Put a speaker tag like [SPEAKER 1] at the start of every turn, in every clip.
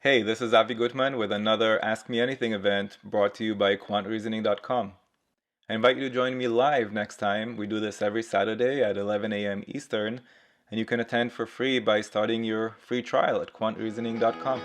[SPEAKER 1] Hey, this is Avi Gutman with another Ask Me Anything event brought to you by quantreasoning.com. I invite you to join me live next time. We do this every Saturday at 11 a.m. Eastern, and you can attend for free by starting your free trial at quantreasoning.com.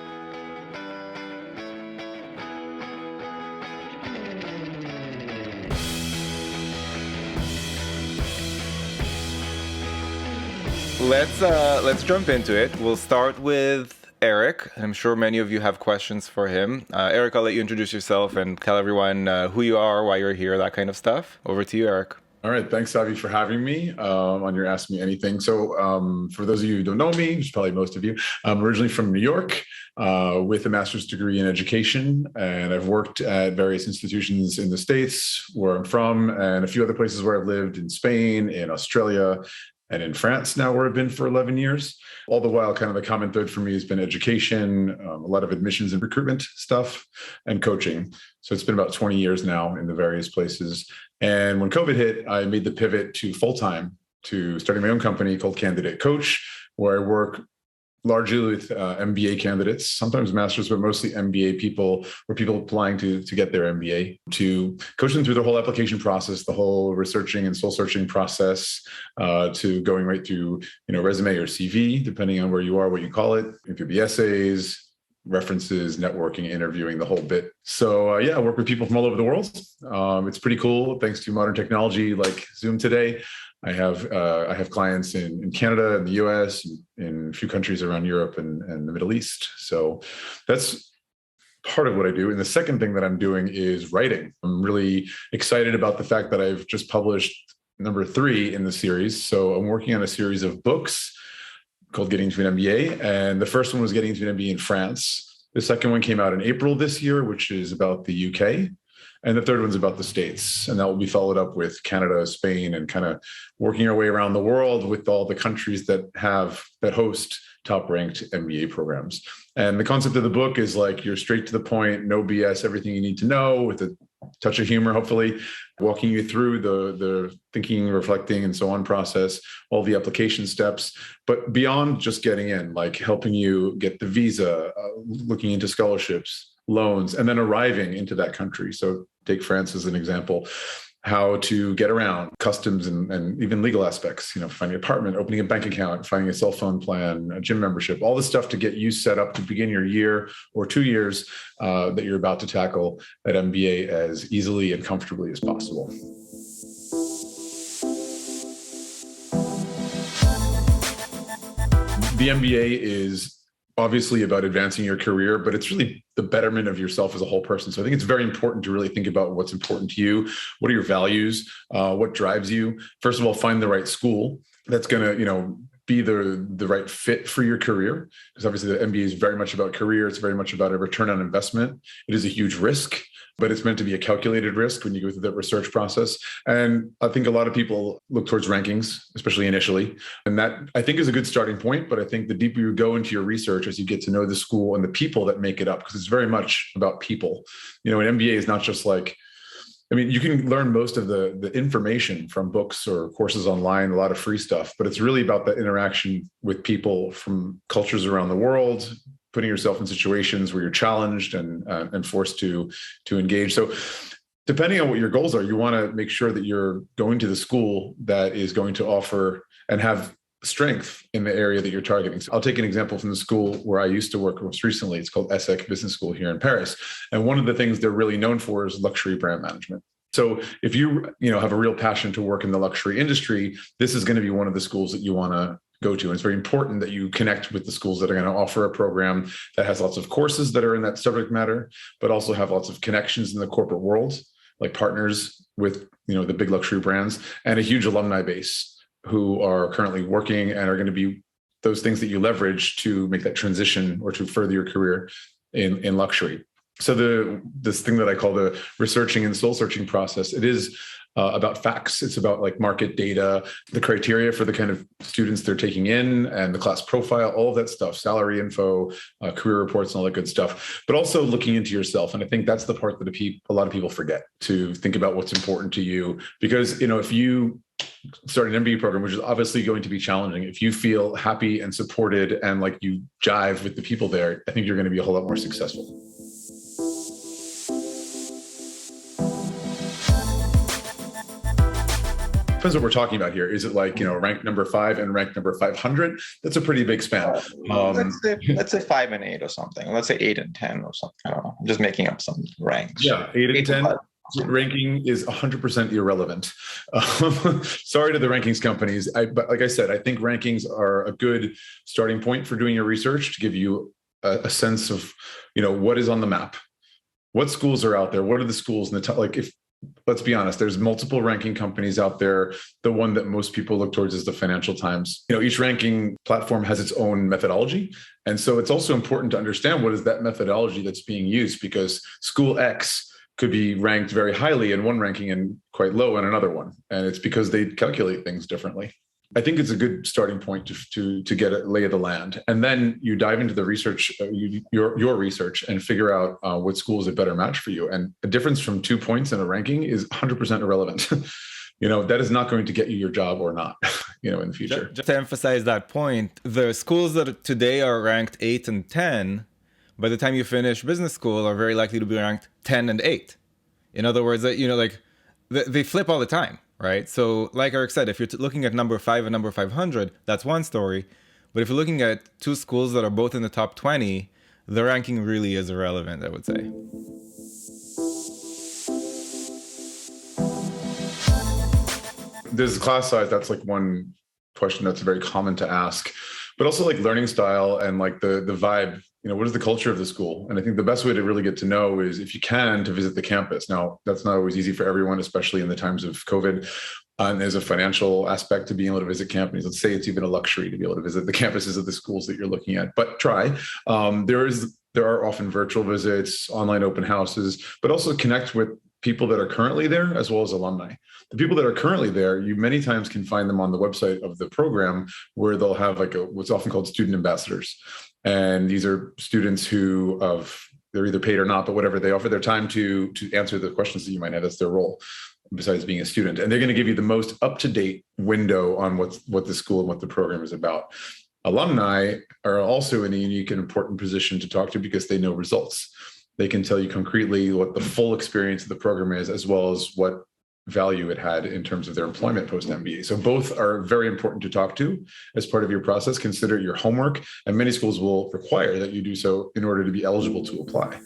[SPEAKER 1] Let's jump into it. We'll start with Eric. I'm sure many of you have questions for him. Eric, I'll let you introduce yourself and tell everyone who you are, why you're here, that kind of stuff. Over to you, Eric.
[SPEAKER 2] All right. Thanks, Avi, for having me on your Ask Me Anything. So for those of you who don't know me, which is probably most of you, I'm originally from New York with a master's degree in education. And I've worked at various institutions in the States where I'm from and a few other places where I've lived in Spain, in Australia, and in France now, where I've been for 11 years. All the while, kind of the common thread for me has been education, a lot of admissions and recruitment stuff, and coaching. So it's been about 20 years now in the various places. And when COVID hit, I made the pivot to full-time, to starting my own company called Candidate.Coach, where I work largely with MBA candidates, sometimes masters, but mostly MBA people, or people applying to get their MBA, to coach them through the whole application process, the whole researching and soul searching process, to going right through, resume or CV, depending on where you are, what you call it. It could be essays, references, networking, interviewing, the whole bit. So I work with people from all over the world. It's pretty cool. Thanks to modern technology like Zoom today. I have clients in Canada, in the US, in a few countries around Europe and the Middle East. So that's part of what I do. And the second thing that I'm doing is writing. I'm really excited about the fact that I've just published number 3 in the series. So I'm working on a series of books called Getting to an MBA. And the first one was Getting to an MBA in France. The second one came out in April this year, which is about the UK. And the third one's about the States. And that will be followed up with Canada, Spain, and kind of working our way around the world with all the countries that host top-ranked MBA programs. And the concept of the book is like you're straight to the point, no BS, everything you need to know with a touch of humor, hopefully, walking you through the thinking, reflecting, and so on process, all the application steps, but beyond just getting in, like helping you get the visa, looking into scholarships, loans, and then arriving into that country. So take France as an example, how to get around customs and even legal aspects, finding an apartment, opening a bank account, finding a cell phone plan, a gym membership, all the stuff to get you set up to begin your year or 2 years that you're about to tackle at MBA as easily and comfortably as possible. The MBA is obviously about advancing your career, but it's really the betterment of yourself as a whole person. So I think it's very important to really think about what's important to you. What are your values? What drives you? First of all, find the right school that's going to, be the right fit for your career. Because obviously the MBA is very much about career. It's very much about a return on investment. It is a huge risk, but it's meant to be a calculated risk when you go through that research process. And I think a lot of people look towards rankings, especially initially. And that I think is a good starting point. But I think the deeper you go into your research as you get to know the school and the people that make it up, because it's very much about people. An MBA is not just like, you can learn most of the information from books or courses online, a lot of free stuff, but it's really about that interaction with people from cultures around the world, putting yourself in situations where you're challenged and forced to engage. So depending on what your goals are, you want to make sure that you're going to the school that is going to offer and have strength in the area that you're targeting. So I'll take an example from the school where I used to work most recently. It's called ESSEC Business School here in Paris. And one of the things they're really known for is luxury brand management. So if you have a real passion to work in the luxury industry, this is going to be one of the schools that you want to go to. And it's very important that you connect with the schools that are going to offer a program that has lots of courses that are in that subject matter, but also have lots of connections in the corporate world, like partners with, the big luxury brands, and a huge alumni base who are currently working and are going to be those things that you leverage to make that transition or to further your career in luxury. So this thing that I call the researching and soul searching process, it is about facts. It's about like market data, the criteria for the kind of students they're taking in and the class profile, all of that stuff, salary info, career reports, and all that good stuff, but also looking into yourself. And I think that's the part that a lot of people forget, to think about what's important to you. Because, if you start an MBA program, which is obviously going to be challenging. If you feel happy and supported and like you jive with the people there, I think you're going to be a whole lot more successful. Depends what we're talking about here. Is it like, rank number 5 and rank number 500? That's a pretty big span.
[SPEAKER 3] Let's say 5 and 8 or something. Let's say 8 and 10 or something. I don't know. I'm just making up some ranks.
[SPEAKER 2] Yeah, 8 and 10. Ranking is 100% irrelevant. Sorry to the rankings companies. But like I said, I think rankings are a good starting point for doing your research to give you a sense of, what is on the map, what schools are out there, what are the schools in the top, let's be honest, there's multiple ranking companies out there. The one that most people look towards is the Financial Times. Each ranking platform has its own methodology. And so it's also important to understand what is that methodology that's being used, because school X could be ranked very highly in one ranking and quite low in another one. And it's because they calculate things differently. I think it's a good starting point to get a lay of the land. And then you dive into the research, your research, and figure out what school is a better match for you. And the difference from 2 points in a ranking is 100% irrelevant. That is not going to get you your job or not, in the future.
[SPEAKER 1] Just to emphasize that point, the schools that today are ranked 8 and 10, by the time you finish business school, are very likely to be ranked 10 and 8. In other words, they flip all the time. Right. So like Eric said, if you're looking at number 5 and number 500, that's one story. But if you're looking at two schools that are both in the top 20, the ranking really is irrelevant, I would say.
[SPEAKER 2] There's class size. That's like one question that's very common to ask, but also like learning style and like the vibe. What is the culture of the school? And I think the best way to really get to know is, if you can, to visit the campus. Now, that's not always easy for everyone, especially in the times of COVID. And there's a financial aspect to being able to visit campuses. Let's say it's even a luxury to be able to visit the campuses of the schools that you're looking at, but try. There are often virtual visits, online open houses, but also connect with people that are currently there, as well as alumni. The people that are currently there, you many times can find them on the website of the program, where they'll have what's often called student ambassadors. And these are students who they're either paid or not, but whatever, they offer their time to answer the questions that you might have. That's their role, besides being a student. And they're going to give you the most up-to-date window on what the school and what the program is about. Alumni are also in a unique and important position to talk to, because they know results. They can tell you concretely what the full experience of the program is, as well as what value it had in terms of their employment post-MBA. So both are very important to talk to as part of your process. Consider it your homework, and many schools will require that you do so in order to be eligible to apply.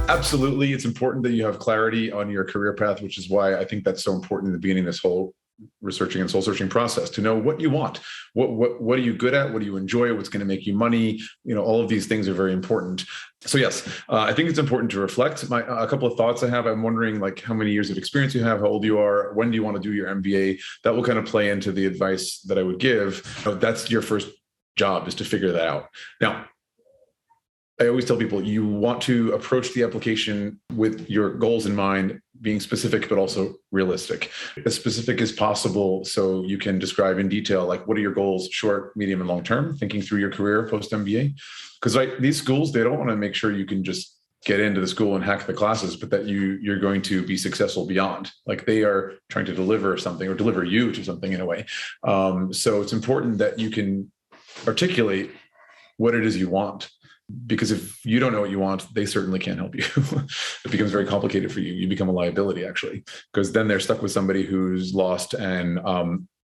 [SPEAKER 2] Absolutely. It's important that you have clarity on your career path, which is why I think that's so important in the beginning of this whole researching and soul searching process, to know what you want, what are you good at, what do you enjoy, what's going to make you money. All of these things are very important. So yes, I think it's important to reflect. A couple of thoughts I have. I'm wondering how many years of experience you have, how old you are, when do you want to do your MBA? That will kind of play into the advice that I would give. That's your first job, is to figure that out. Now, I always tell people, you want to approach the application with your goals in mind, being specific, but also realistic. As specific as possible, so you can describe in detail, what are your goals, short, medium, and long-term, thinking through your career post-MBA. Because these schools, they don't want to make sure you can just get into the school and hack the classes, but that you're going to be successful beyond. They are trying to deliver something, or deliver you to something in a way. So it's important that you can articulate what it is you want. Because if you don't know what you want, they certainly can't help you. It becomes very complicated for you. You become a liability, actually, because then they're stuck with somebody who's lost and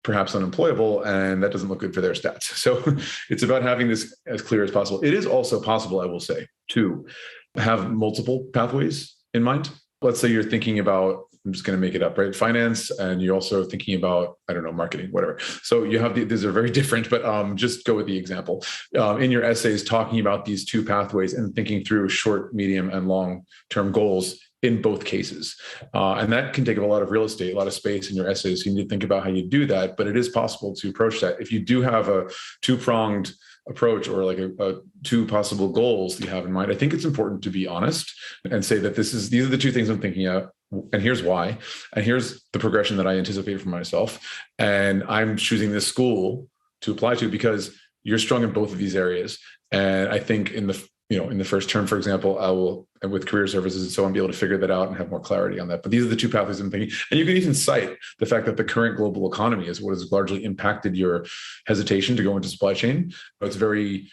[SPEAKER 2] perhaps unemployable, and that doesn't look good for their stats. So it's about having this as clear as possible. It is also possible, I will say, to have multiple pathways in mind. Let's say you're thinking about, I'm just going to make it up, right? Finance, and you're also thinking about, marketing, whatever. So you have these are very different, but just go with the example. In your essays, talking about these two pathways and thinking through short, medium, and long-term goals in both cases. And that can take up a lot of real estate, a lot of space in your essays. You need to think about how you do that, but it is possible to approach that. If you do have a two-pronged approach, or a two possible goals you have in mind, I think it's important to be honest and say that these are the two things I'm thinking of, and here's why, and here's the progression that I anticipate for myself, and I'm choosing this school to apply to because you're strong in both of these areas. And I think in the in the first term, for example, I will, with career services and so on, be able to figure that out and have more clarity on that. But these are the two pathways I'm thinking. And you can even cite the fact that the current global economy is what has largely impacted your hesitation to go into supply chain. It's very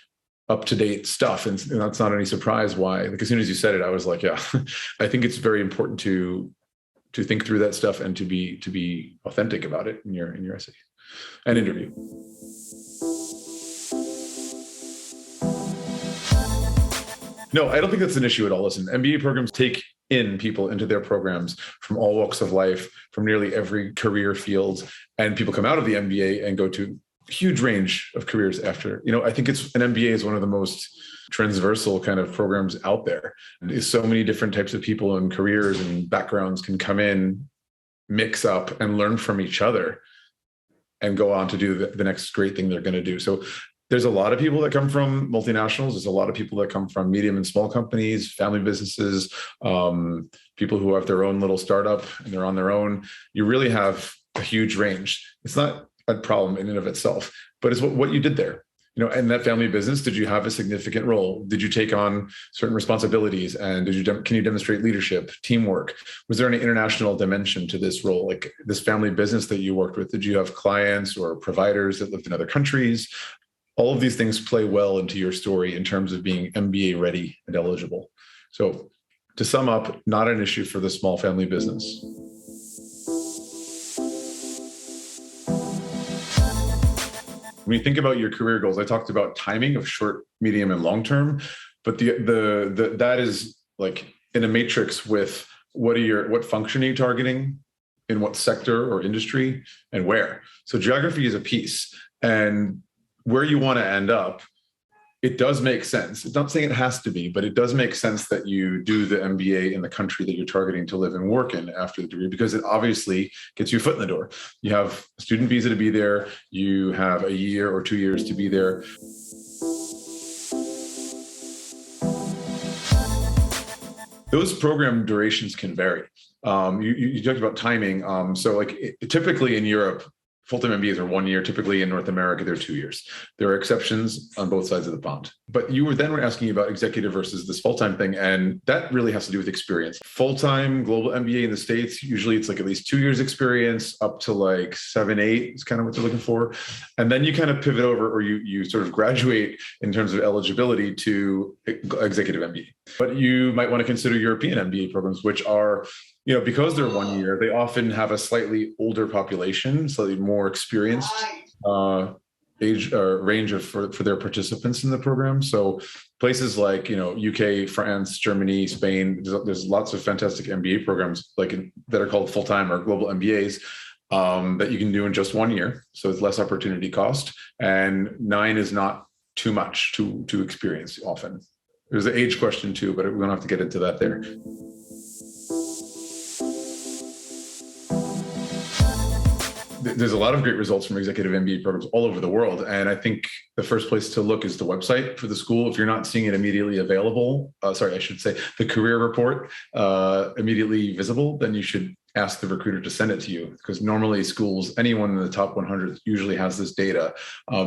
[SPEAKER 2] up-to-date stuff. And that's not any surprise why, like, as soon as you said it, I was like, yeah, I think it's very important to think through that stuff and to be authentic about it in your essay and interview. No, I don't think that's an issue at all. Listen, MBA programs take in people into their programs from all walks of life, from nearly every career field, and people come out of the MBA and go to a huge range of careers after. I think an MBA is one of the most transversal kind of programs out there. There's so many different types of people and careers and backgrounds can come in, mix up, and learn from each other and go on to do the next great thing they're going to do. So there's a lot of people that come from multinationals. There's a lot of people that come from medium and small companies, family businesses, people who have their own little startup and they're on their own. You really have a huge range. It's not a problem in and of itself, but it's what you did there. In that family business, did you have a significant role? Did you take on certain responsibilities? And can you demonstrate leadership, teamwork? Was there any international dimension to this role? Like this family business that you worked with, did you have clients or providers that lived in other countries? All of these things play well into your story in terms of being MBA ready and eligible. So to sum up, not an issue for the small family business. When you think about your career goals, I talked about timing of short, medium, and long term, but that is like in a matrix with what function are you targeting, in what sector or industry, and where. So geography is a piece, and where you want to end up, it does make sense. I'm not saying it has to be, but it does make sense that you do the MBA in the country that you're targeting to live and work in after the degree, because it obviously gets you a foot in the door. You have a student visa to be there. You have a year or 2 years to be there. Those program durations can vary. You talked about timing. So like typically in Europe, full-time MBAs are 1 year. Typically in North America, they're 2 years. There are exceptions on both sides of the pond. But you were asking about executive versus this full-time thing, and that really has to do with experience. Full-time global MBA in the States, usually it's like at least 2 years experience, up to like 7, 8 is kind of what they're looking for. And then you kind of pivot over, or you sort of graduate in terms of eligibility to executive MBA. But you might want to consider European MBA programs, which are, because they're 1 year, they often have a slightly older population, slightly more experienced age range for their participants in the program. So places like, UK, France, Germany, Spain, there's lots of fantastic MBA programs that are called full-time or global MBAs that you can do in just 1 year. So it's less opportunity cost. And 9 is not too much to experience often. There's an age question too, but we don't have to get into that there. There's a lot of great results from executive MBA programs all over the world. And I think the first place to look is the website for the school. If you're not seeing it immediately available, the career report immediately visible, then you should ask the recruiter to send it to you, because normally schools, anyone in the top 100 usually has this data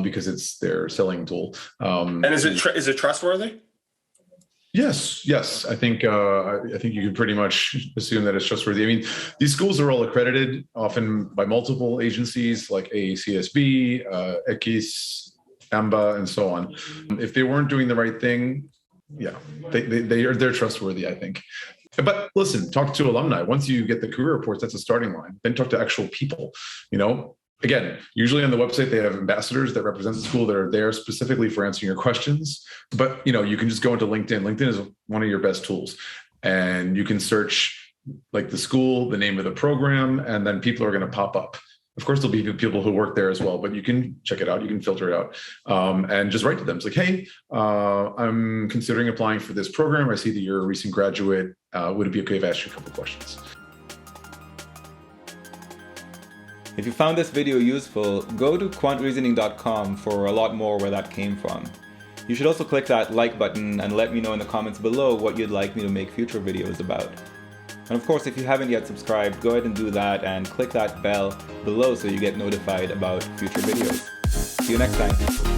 [SPEAKER 2] because it's their selling tool.
[SPEAKER 4] And is it trustworthy?
[SPEAKER 2] Yes. I think you can pretty much assume that it's trustworthy. I mean, these schools are all accredited, often by multiple agencies like ACSB, ECIS, AMBA, and so on. If they weren't doing the right thing, they're trustworthy, I think. But listen, talk to alumni. Once you get the career reports, that's a starting line. Then talk to actual people. Again, usually on the website, they have ambassadors that represent the school that are there specifically for answering your questions. But, you can just go into LinkedIn. LinkedIn is one of your best tools. And you can search like the school, the name of the program, and then people are going to pop up. Of course, there'll be people who work there as well, but you can check it out. You can filter it out and just write to them. It's like, hey, I'm considering applying for this program. I see that you're a recent graduate. Would it be okay if I asked you a couple of questions?
[SPEAKER 1] If you found this video useful, go to quantreasoning.com for a lot more where that came from. You should also click that like button and let me know in the comments below what you'd like me to make future videos about. And of course, if you haven't yet subscribed, go ahead and do that and click that bell below so you get notified about future videos. See you next time.